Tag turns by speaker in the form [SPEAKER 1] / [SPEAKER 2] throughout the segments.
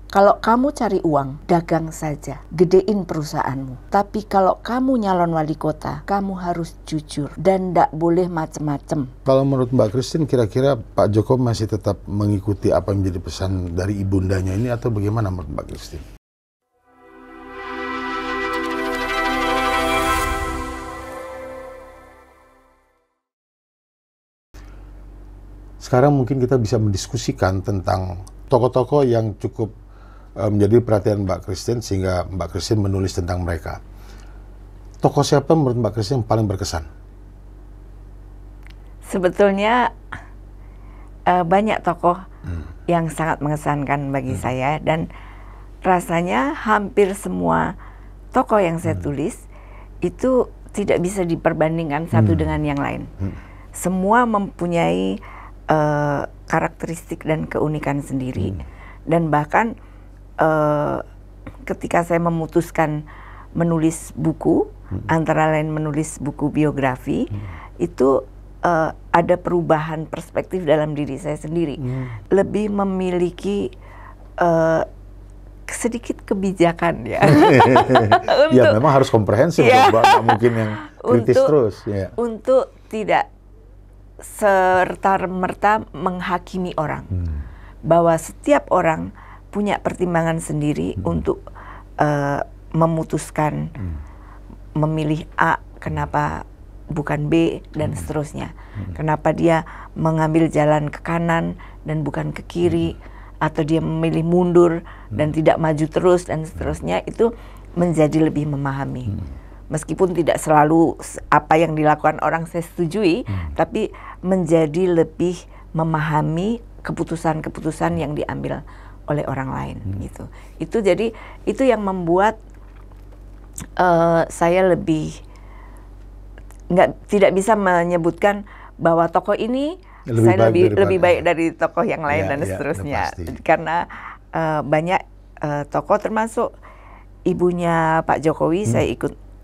[SPEAKER 1] Kalau kamu cari uang, dagang saja, gedein perusahaanmu. Tapi kalau kamu nyalon wali kota, kamu harus jujur dan tidak boleh macem-macem.
[SPEAKER 2] Kalau menurut Mbak Christine, kira-kira Pak Jokowi masih tetap mengikuti apa yang menjadi pesan dari ibundanya ini atau bagaimana menurut Mbak Christine? Sekarang mungkin kita bisa mendiskusikan tentang tokoh-tokoh yang cukup menjadi perhatian Mbak Christine sehingga Mbak Christine menulis tentang mereka. Tokoh siapa menurut Mbak Christine yang paling berkesan?
[SPEAKER 1] Sebetulnya banyak tokoh yang sangat mengesankan bagi saya, dan rasanya hampir semua tokoh yang saya tulis itu tidak bisa diperbandingkan satu dengan yang lain. Semua mempunyai karakteristik dan keunikan sendiri, dan bahkan ketika saya memutuskan menulis buku, antara lain menulis buku biografi, itu ada perubahan perspektif dalam diri saya sendiri. Lebih memiliki sedikit kebijakan ya.
[SPEAKER 2] Ya memang harus komprehensif, nggak mungkin yang kritis terus. Ya.
[SPEAKER 1] Untuk tidak serta-merta menghakimi orang, bahwa setiap orang punya pertimbangan sendiri untuk memutuskan memilih A, kenapa bukan B, dan seterusnya. Kenapa dia mengambil jalan ke kanan dan bukan ke kiri, atau dia memilih mundur dan tidak maju terus, dan seterusnya. Itu menjadi lebih memahami. Meskipun tidak selalu apa yang dilakukan orang saya setujui, tapi menjadi lebih memahami keputusan-keputusan yang diambil oleh orang lain gitu. Itu jadi itu yang membuat saya tidak bisa menyebutkan bahwa tokoh ini lebih baik dari tokoh yang lain dan seterusnya. Karena banyak tokoh, termasuk ibunya Pak Jokowi,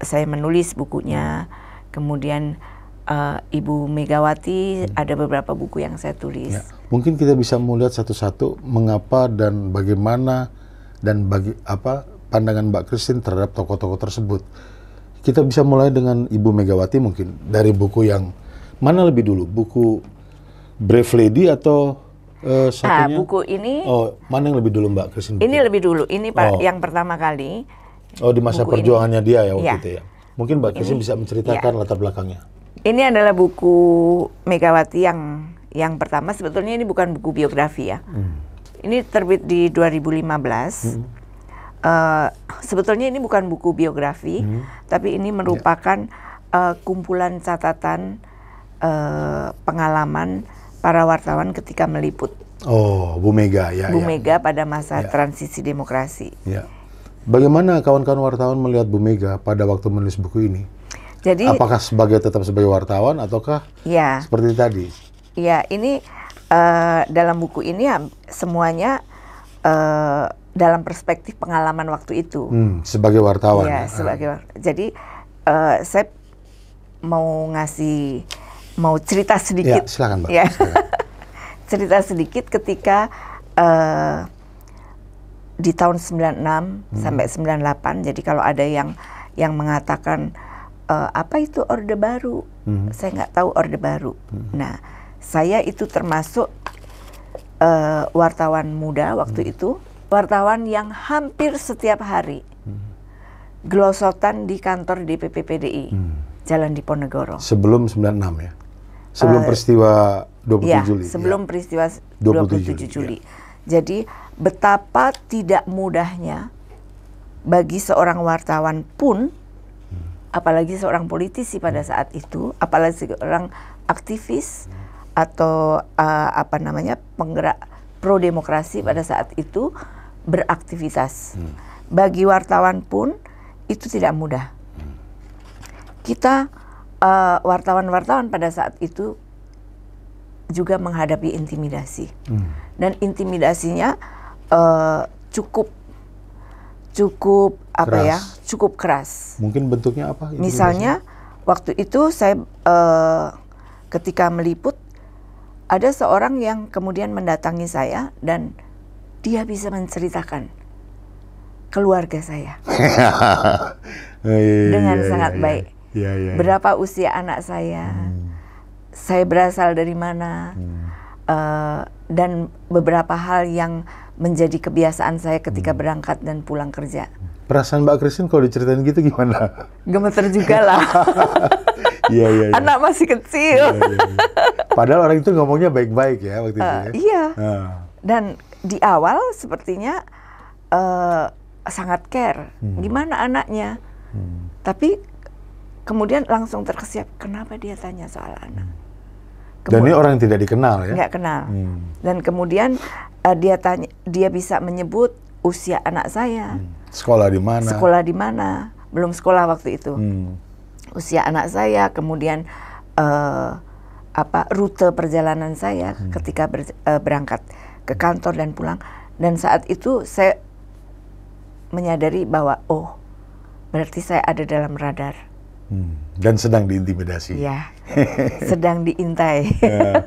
[SPEAKER 1] saya menulis bukunya. Kemudian Ibu Megawati, ada beberapa buku yang saya tulis.
[SPEAKER 2] Ya. Mungkin kita bisa melihat satu-satu mengapa dan bagaimana dan pandangan Mbak Christine terhadap tokoh-tokoh tersebut. Kita bisa mulai dengan Ibu Megawati mungkin, dari buku yang mana lebih dulu, buku Brave Lady atau satunya?
[SPEAKER 1] Buku ini.
[SPEAKER 2] Mana yang lebih dulu Mbak Christine?
[SPEAKER 1] Ini lebih dulu, ini Pak yang pertama kali.
[SPEAKER 2] Di masa perjuangannya ini. Dia ya waktu itu ya. Mungkin Mbak Christine bisa menceritakan latar belakangnya. Ini
[SPEAKER 1] adalah buku Megawati yang pertama. Sebetulnya ini bukan buku biografi ya. Ini terbit di 2015. Sebetulnya ini bukan buku biografi, tapi ini merupakan kumpulan catatan pengalaman para wartawan ketika meliput.
[SPEAKER 2] Bu Mega ya.
[SPEAKER 1] Bu Mega pada masa transisi demokrasi.
[SPEAKER 2] Ya. Bagaimana kawan-kawan wartawan melihat Bu Mega pada waktu menulis buku ini?
[SPEAKER 1] Jadi,
[SPEAKER 2] apakah tetap sebagai wartawan ataukah seperti tadi?
[SPEAKER 1] Ya, ini dalam buku ini semuanya dalam perspektif pengalaman waktu itu.
[SPEAKER 2] Sebagai wartawan.
[SPEAKER 1] Ya, jadi saya mau cerita sedikit.
[SPEAKER 2] Ya, silakan Mbak.
[SPEAKER 1] Ya.
[SPEAKER 2] Silakan.
[SPEAKER 1] Cerita sedikit ketika di tahun 96 sampai 98. Jadi kalau ada yang mengatakan apa itu Orde Baru, saya nggak tahu Orde Baru. Nah, saya itu termasuk wartawan muda waktu itu, wartawan yang hampir setiap hari gelosotan di kantor DPP PDI, Jalan Diponegoro.
[SPEAKER 2] Sebelum 96 ya? Sebelum peristiwa 27 Juli?
[SPEAKER 1] Sebelum peristiwa 27 Juli. Jadi betapa tidak mudahnya bagi seorang wartawan pun, apalagi seorang politisi pada saat itu, apalagi seorang aktivis atau penggerak pro demokrasi pada saat itu beraktivitas. Bagi wartawan pun itu tidak mudah. Kita wartawan-wartawan pada saat itu juga menghadapi intimidasi, dan intimidasinya cukup keras.
[SPEAKER 2] Mungkin bentuknya apa?
[SPEAKER 1] Misalnya waktu itu saya ketika meliput, ada seorang yang kemudian mendatangi saya dan dia bisa menceritakan keluarga saya dengan sangat baik. Berapa usia anak saya berasal dari mana, dan beberapa hal yang menjadi kebiasaan saya ketika berangkat dan pulang kerja.
[SPEAKER 2] Perasaan Mbak Christine kalau diceritain gitu gimana?
[SPEAKER 1] Gemeter juga lah.
[SPEAKER 2] Iya.
[SPEAKER 1] Anak masih kecil.
[SPEAKER 2] Padahal orang itu ngomongnya baik-baik ya waktu itu ya.
[SPEAKER 1] Iya. Dan di awal sepertinya sangat care. Gimana anaknya? Tapi kemudian langsung terkesiap, kenapa dia tanya soal anak?
[SPEAKER 2] Dan ini orang yang tidak dikenal ya?
[SPEAKER 1] Nggak kenal. Dan kemudian dia bisa menyebut usia anak saya.
[SPEAKER 2] Sekolah di mana?
[SPEAKER 1] Sekolah di mana? Belum sekolah waktu itu. Usia anak saya, kemudian rute perjalanan saya ketika berangkat ke kantor dan pulang. Dan saat itu saya menyadari bahwa berarti saya ada dalam radar.
[SPEAKER 2] Dan sedang diintimidasi.
[SPEAKER 1] Ya, sedang diintai.
[SPEAKER 2] Ya.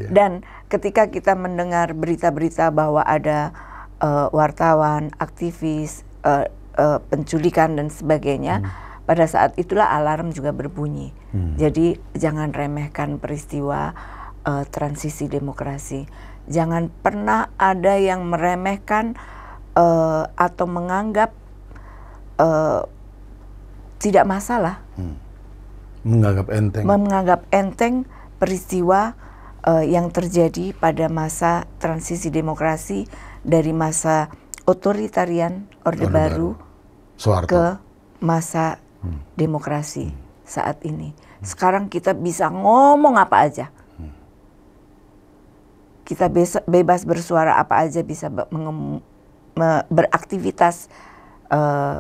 [SPEAKER 1] Dan ketika kita mendengar berita-berita bahwa ada wartawan, aktivis, penculikan dan sebagainya, pada saat itulah alarm juga berbunyi. Jadi jangan remehkan peristiwa transisi demokrasi. Jangan pernah ada yang meremehkan atau menganggap tidak masalah. Menganggap enteng peristiwa yang terjadi pada masa transisi demokrasi dari masa otoritarian Orde Baru ke masa demokrasi saat ini. Sekarang kita bisa ngomong apa aja. Kita bebas bersuara apa aja, bisa beraktivitas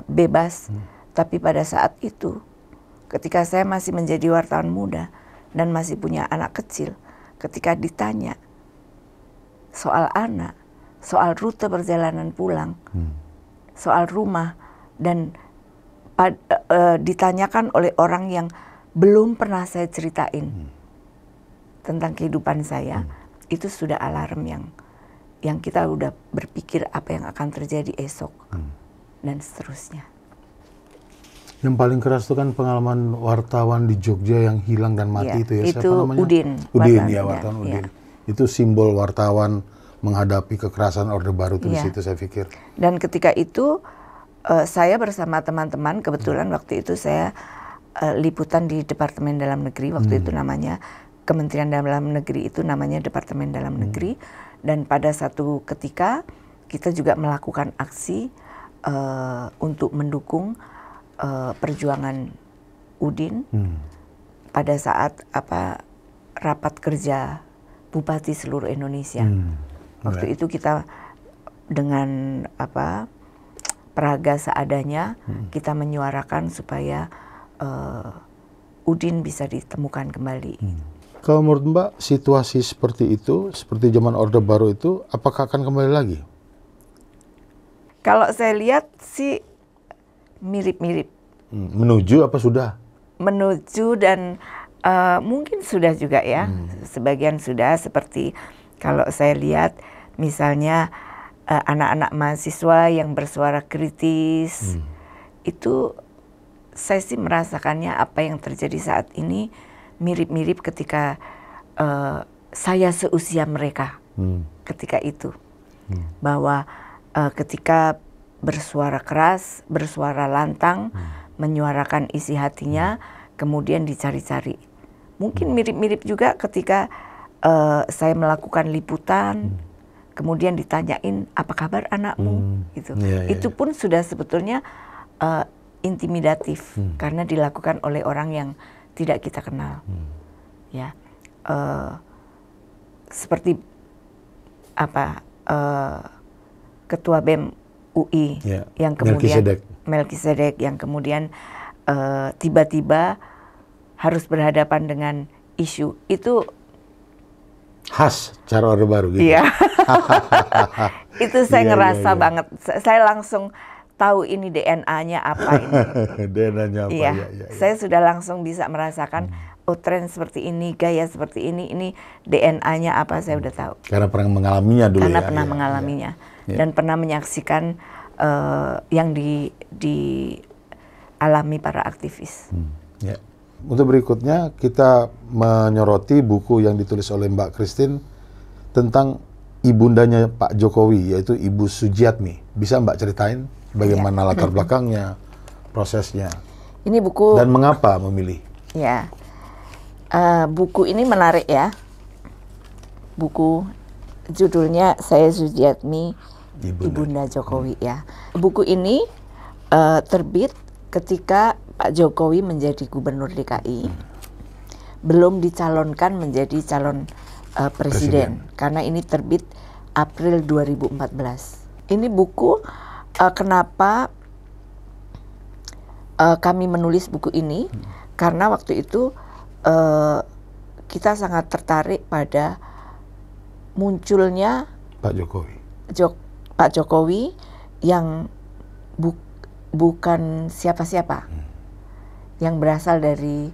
[SPEAKER 1] bebas. Tapi pada saat itu, ketika saya masih menjadi wartawan muda dan masih punya anak kecil, ketika ditanya soal anak, soal rute perjalanan pulang, soal rumah, dan ditanyakan oleh orang yang belum pernah saya ceritain tentang kehidupan saya, itu sudah alarm yang kita udah berpikir apa yang akan terjadi esok dan seterusnya.
[SPEAKER 2] Yang paling keras itu kan pengalaman wartawan di Jogja yang hilang dan mati itu ya.
[SPEAKER 1] Itu
[SPEAKER 2] siapa namanya?
[SPEAKER 1] Udin.
[SPEAKER 2] Wartawan Udin. Itu simbol wartawan menghadapi kekerasan Orde Baru itu di situ saya pikir. Dan
[SPEAKER 1] ketika itu saya bersama teman-teman, kebetulan waktu itu saya liputan di Departemen Dalam Negeri, waktu itu namanya Kementerian Dalam Negeri, itu namanya Departemen Dalam Negeri. Dan pada satu ketika kita juga melakukan aksi untuk mendukung perjuangan Udin pada saat rapat kerja Bupati seluruh Indonesia. Waktu itu kita dengan peraga seadanya kita menyuarakan supaya Udin bisa ditemukan kembali.
[SPEAKER 2] Kalau menurut Mbak, situasi seperti itu, seperti zaman Orde Baru itu, apakah akan kembali lagi?
[SPEAKER 1] Kalau saya lihat sih mirip-mirip.
[SPEAKER 2] Menuju apa sudah?
[SPEAKER 1] Menuju dan mungkin sudah juga ya. Sebagian sudah, seperti kalau saya lihat misalnya anak-anak mahasiswa yang bersuara kritis, itu saya sih merasakannya apa yang terjadi saat ini mirip-mirip ketika saya seusia mereka ketika itu. Bahwa ketika bersuara keras, bersuara lantang, menyuarakan isi hatinya, kemudian dicari-cari. Mungkin mirip-mirip juga ketika saya melakukan liputan, kemudian ditanyain apa kabar anakmu, gitu. Itu pun sudah sebetulnya intimidatif karena dilakukan oleh orang yang tidak kita kenal. Ya, seperti Ketua BEM UI yang kemudian Melkisedek yang kemudian tiba-tiba harus berhadapan dengan isu itu
[SPEAKER 2] khas cara Orde Baru gitu.
[SPEAKER 1] Iya. Itu saya ngerasa banget. Saya langsung tahu ini DNA-nya apa ini.
[SPEAKER 2] DNA-nya apa?
[SPEAKER 1] Iya. Saya sudah langsung bisa merasakan oh tren seperti ini, gaya seperti ini DNA-nya apa saya udah tahu.
[SPEAKER 2] Karena pernah mengalaminya dulu.
[SPEAKER 1] Karena
[SPEAKER 2] ya.
[SPEAKER 1] pernah mengalaminya dan pernah menyaksikan yang dialami para aktivis.
[SPEAKER 2] Ya. Untuk berikutnya kita menyoroti buku yang ditulis oleh Mbak Christine tentang ibundanya Pak Jokowi, yaitu Ibu Sujiatmi. Bisa Mbak ceritain bagaimana latar belakangnya, prosesnya,
[SPEAKER 1] Ini buku
[SPEAKER 2] dan mengapa memilih?
[SPEAKER 1] ya, buku ini menarik ya. Buku judulnya Saya Sujiatmi, Ibunda Jokowi ya. Buku ini terbit ketika Pak Jokowi menjadi Gubernur DKI, belum dicalonkan menjadi calon presiden, karena ini terbit April 2014. Ini buku kenapa kami menulis buku ini, karena waktu itu kita sangat tertarik pada munculnya
[SPEAKER 2] Pak Jokowi.
[SPEAKER 1] Pak Jokowi yang bukan siapa-siapa, yang berasal dari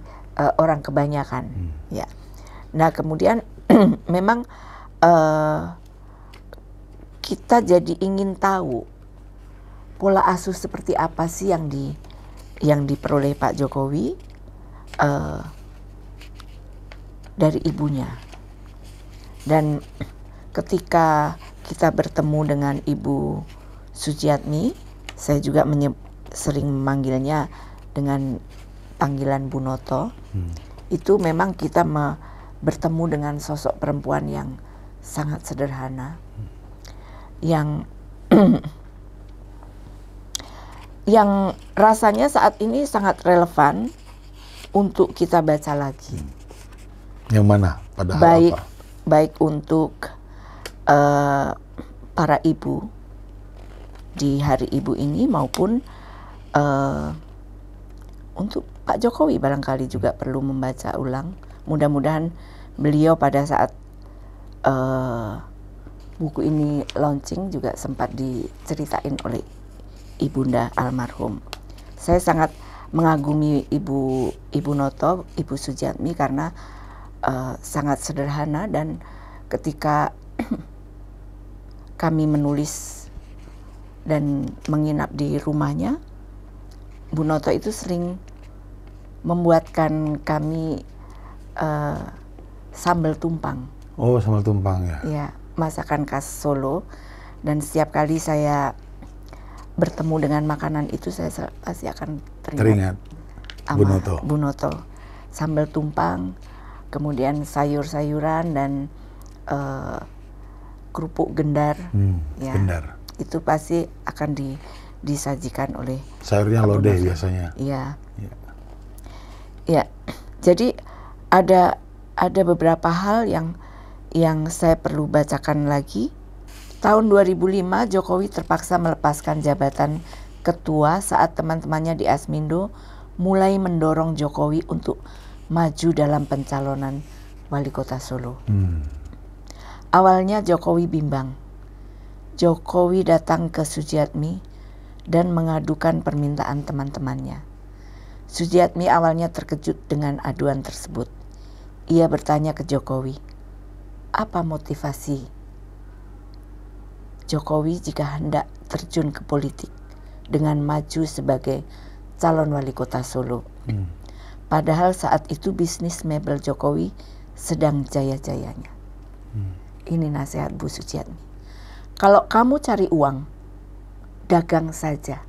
[SPEAKER 1] orang kebanyakan. Ya. Nah kemudian memang kita jadi ingin tahu pola asuh seperti apa sih yang diperoleh Pak Jokowi dari ibunya. Dan ketika kita bertemu dengan Ibu Sujiatmi, saya juga sering memanggilnya dengan panggilan Bu Noto. Itu memang kita bertemu dengan sosok perempuan yang sangat sederhana, yang yang rasanya saat ini sangat relevan untuk kita baca lagi.
[SPEAKER 2] Yang mana? Padahal apa?
[SPEAKER 1] Baik untuk para ibu di Hari Ibu ini maupun untuk Pak Jokowi barangkali juga perlu membaca ulang. Mudah-mudahan beliau pada saat buku ini launching juga sempat diceritain oleh ibunda almarhum. Saya sangat mengagumi Ibu Noto, Ibu Sujiatmi karena sangat sederhana, dan ketika kami menulis dan menginap di rumahnya, Bu Noto itu sering membuatkan kami sambal tumpang.
[SPEAKER 2] Oh, sambal tumpang ya.
[SPEAKER 1] Ya, masakan khas Solo, dan setiap kali saya bertemu dengan makanan itu saya pasti akan teringat Bu Noto. Sambal tumpang, kemudian sayur-sayuran dan kerupuk gendar. Ya,
[SPEAKER 2] gendar.
[SPEAKER 1] Itu pasti akan disajikan oleh
[SPEAKER 2] sayurnya lodeh biasanya.
[SPEAKER 1] Iya. Ya, jadi ada beberapa hal yang saya perlu bacakan lagi. Tahun 2005 Jokowi terpaksa melepaskan jabatan ketua saat teman-temannya di Asmindo mulai mendorong Jokowi untuk maju dalam pencalonan wali kota Solo. Awalnya Jokowi bimbang. Jokowi datang ke Sujiatmi dan mengadukan permintaan teman-temannya. Sujiatmi awalnya terkejut dengan aduan tersebut. Ia bertanya ke Jokowi, apa motivasi Jokowi jika hendak terjun ke politik dengan maju sebagai calon wali kota Solo? Padahal saat itu bisnis mebel Jokowi sedang jaya-jayanya. Ini nasihat Bu Sujiatmi. Kalau kamu cari uang, dagang saja.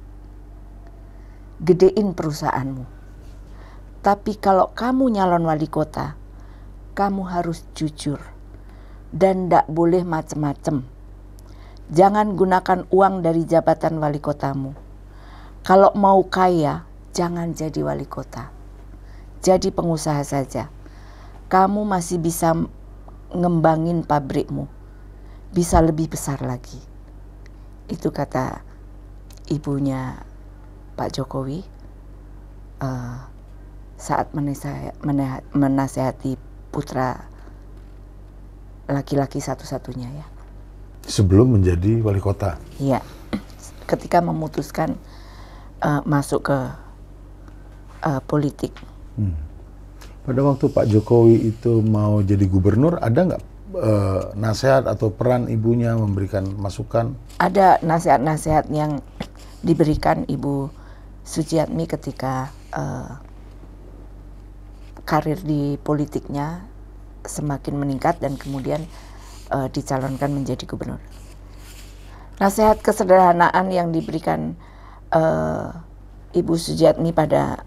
[SPEAKER 1] Gedein perusahaanmu. Tapi kalau kamu nyalon wali kota, kamu harus jujur dan tidak boleh macem-macem. Jangan gunakan uang dari jabatan wali kotamu. Kalau mau kaya, jangan jadi wali kota. Jadi pengusaha saja. Kamu masih bisa ngembangin pabrikmu, bisa lebih besar lagi. Itu kata ibunya Pak Jokowi saat menasehati putra laki-laki satu-satunya ya.
[SPEAKER 2] Sebelum menjadi wali kota.
[SPEAKER 1] Iya, ketika memutuskan masuk ke politik.
[SPEAKER 2] Pada waktu Pak Jokowi itu mau jadi gubernur, ada nggak nasihat atau peran ibunya memberikan masukan?
[SPEAKER 1] Ada nasihat-nasihat yang diberikan Ibu Sujiatmi ketika karir di politiknya semakin meningkat dan kemudian dicalonkan menjadi gubernur. Nasihat kesederhanaan yang diberikan Ibu Sujiatmi pada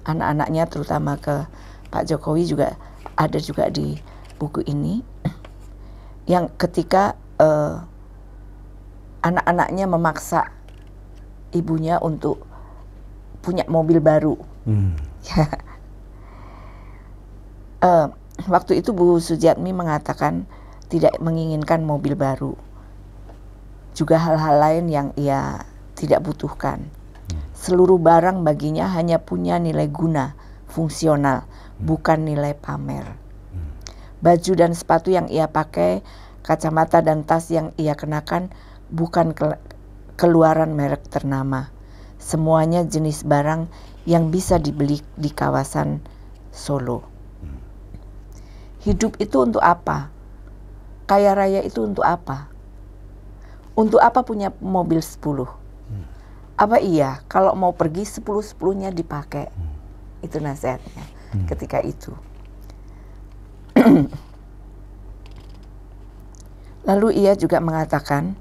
[SPEAKER 1] anak-anaknya, terutama ke Pak Jokowi, juga ada juga di buku ini, yang ketika anak-anaknya memaksa ibunya untuk punya mobil baru. Waktu itu Bu Sujiatmi mengatakan tidak menginginkan mobil baru, juga hal-hal lain yang ia tidak butuhkan. Seluruh barang baginya hanya punya nilai guna, fungsional, bukan nilai pamer. Baju dan sepatu yang ia pakai, kacamata dan tas yang ia kenakan bukan keluaran merek ternama. Semuanya jenis barang yang bisa dibeli di kawasan Solo. Hidup itu untuk apa? Kaya raya itu untuk apa? Untuk apa punya mobil 10? Apa iya kalau mau pergi 10-10-nya dipakai? Itu nasihatnya ketika itu. Lalu ia juga mengatakan,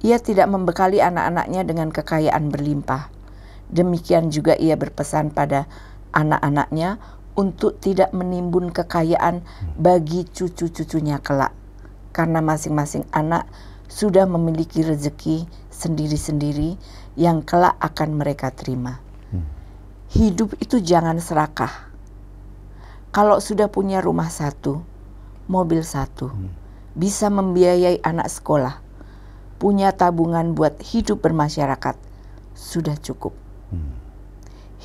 [SPEAKER 1] ia tidak membekali anak-anaknya dengan kekayaan berlimpah. Demikian juga ia berpesan pada anak-anaknya untuk tidak menimbun kekayaan bagi cucu-cucunya kelak. Karena masing-masing anak sudah memiliki rezeki sendiri-sendiri yang kelak akan mereka terima. Hidup itu jangan serakah. Kalau sudah punya rumah 1, mobil 1, bisa membiayai anak sekolah, punya tabungan buat hidup bermasyarakat, sudah cukup.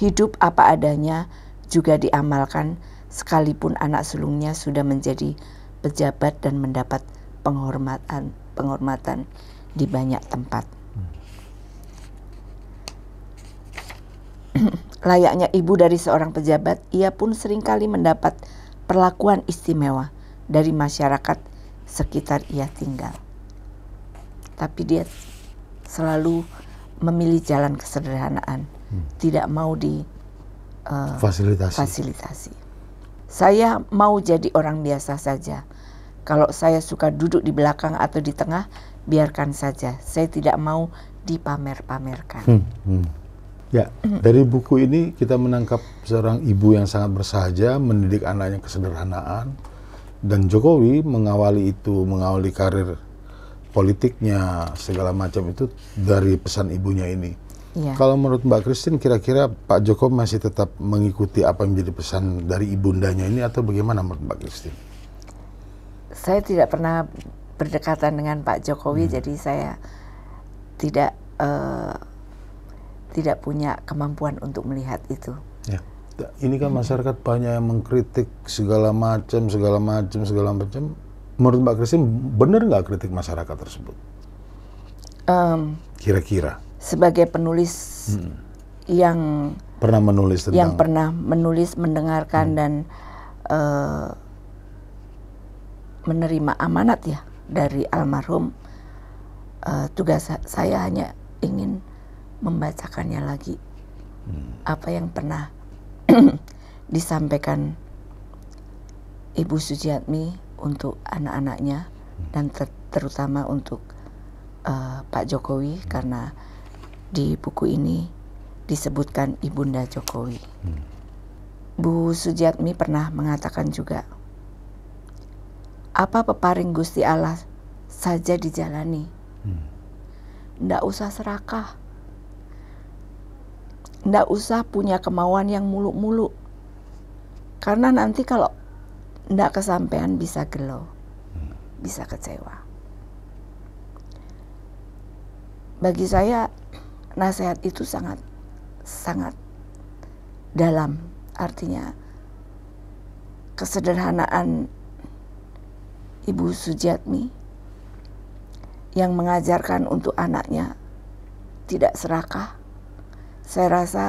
[SPEAKER 1] Hidup apa adanya juga diamalkan, sekalipun anak sulungnya sudah menjadi pejabat dan mendapat penghormatan di banyak tempat. Layaknya ibu dari seorang pejabat, ia pun seringkali mendapat perlakuan istimewa dari masyarakat sekitar ia tinggal. Tapi dia selalu memilih jalan kesederhanaan, tidak mau fasilitasi. Saya mau jadi orang biasa saja. Kalau saya suka duduk di belakang atau di tengah, biarkan saja. Saya tidak mau dipamer-pamerkan.
[SPEAKER 2] Ya, dari buku ini kita menangkap seorang ibu yang sangat bersahaja, mendidik anaknya kesederhanaan, dan Jokowi mengawali karir politiknya segala macam itu dari pesan ibunya ini.
[SPEAKER 1] Ya.
[SPEAKER 2] Kalau menurut Mbak Christine, kira-kira Pak Jokowi masih tetap mengikuti apa yang menjadi pesan dari ibundanya ini atau bagaimana menurut Mbak Christine?
[SPEAKER 1] Saya tidak pernah berdekatan dengan Pak Jokowi, jadi saya tidak punya kemampuan untuk melihat itu.
[SPEAKER 2] Ya. Ini kan masyarakat banyak yang mengkritik segala macam. Menurut Mbak Christine, benar nggak kritik masyarakat tersebut? Kira-kira?
[SPEAKER 1] Sebagai penulis yang
[SPEAKER 2] pernah menulis
[SPEAKER 1] mendengarkan dan menerima amanat ya dari almarhum, tugas saya hanya ingin membacakannya lagi apa yang pernah disampaikan Ibu Sujiatmi untuk anak-anaknya dan terutama untuk Pak Jokowi, karena di buku ini disebutkan Ibunda Jokowi. Bu Sujiatmi pernah mengatakan juga, apa peparing Gusti Allah saja dijalani, ndak usah serakah, ndak usah punya kemauan yang muluk-muluk, karena nanti kalau ndak kesampaian bisa gelo, bisa kecewa. Bagi saya nasihat itu sangat dalam, artinya kesederhanaan Ibu Sujiatmi yang mengajarkan untuk anaknya tidak serakah, saya rasa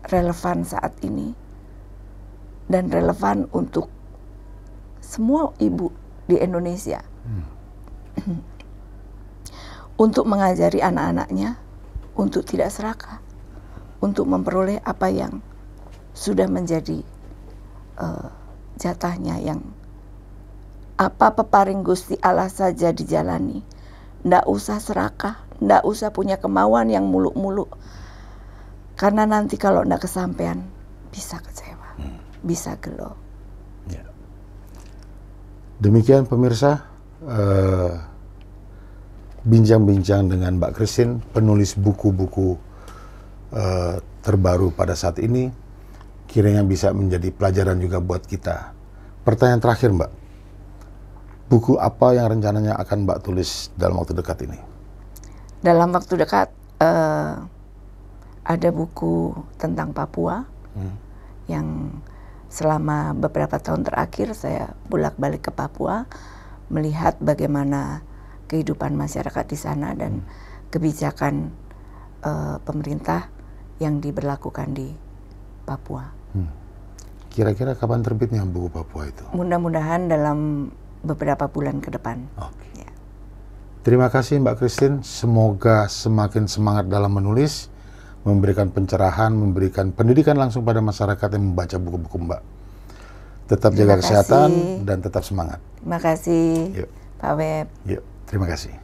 [SPEAKER 1] relevan saat ini dan relevan untuk semua ibu di Indonesia. Untuk mengajari anak-anaknya untuk tidak serakah, untuk memperoleh apa yang sudah menjadi jatahnya, yang apa peparing Gusti Allah saja dijalani. Ndak usah serakah, ndak usah punya kemauan yang muluk-muluk. Karena nanti kalau ndak kesampean bisa kecewa, bisa gelo.
[SPEAKER 2] Ya. Demikian pemirsa, bincang-bincang dengan Mbak Christine, penulis buku-buku terbaru pada saat ini, kiranya bisa menjadi pelajaran juga buat kita. Pertanyaan terakhir, Mbak, buku apa yang rencananya akan Mbak tulis dalam waktu dekat ini?
[SPEAKER 1] Dalam waktu dekat ada buku tentang Papua yang selama beberapa tahun terakhir saya bolak-balik ke Papua, melihat bagaimana kehidupan masyarakat di sana dan kebijakan pemerintah yang diberlakukan di Papua.
[SPEAKER 2] Kira-kira kapan terbitnya buku Papua itu?
[SPEAKER 1] Mudah-mudahan dalam beberapa bulan ke depan.
[SPEAKER 2] Oke.
[SPEAKER 1] Ya.
[SPEAKER 2] Terima kasih Mbak Christine, semoga semakin semangat dalam menulis, memberikan pencerahan, memberikan pendidikan langsung pada masyarakat yang membaca buku-buku Mbak. Tetap jaga kesehatan dan tetap semangat.
[SPEAKER 1] Terima kasih,
[SPEAKER 2] Yuk.
[SPEAKER 1] Pak Web.
[SPEAKER 2] Yuk, terima kasih.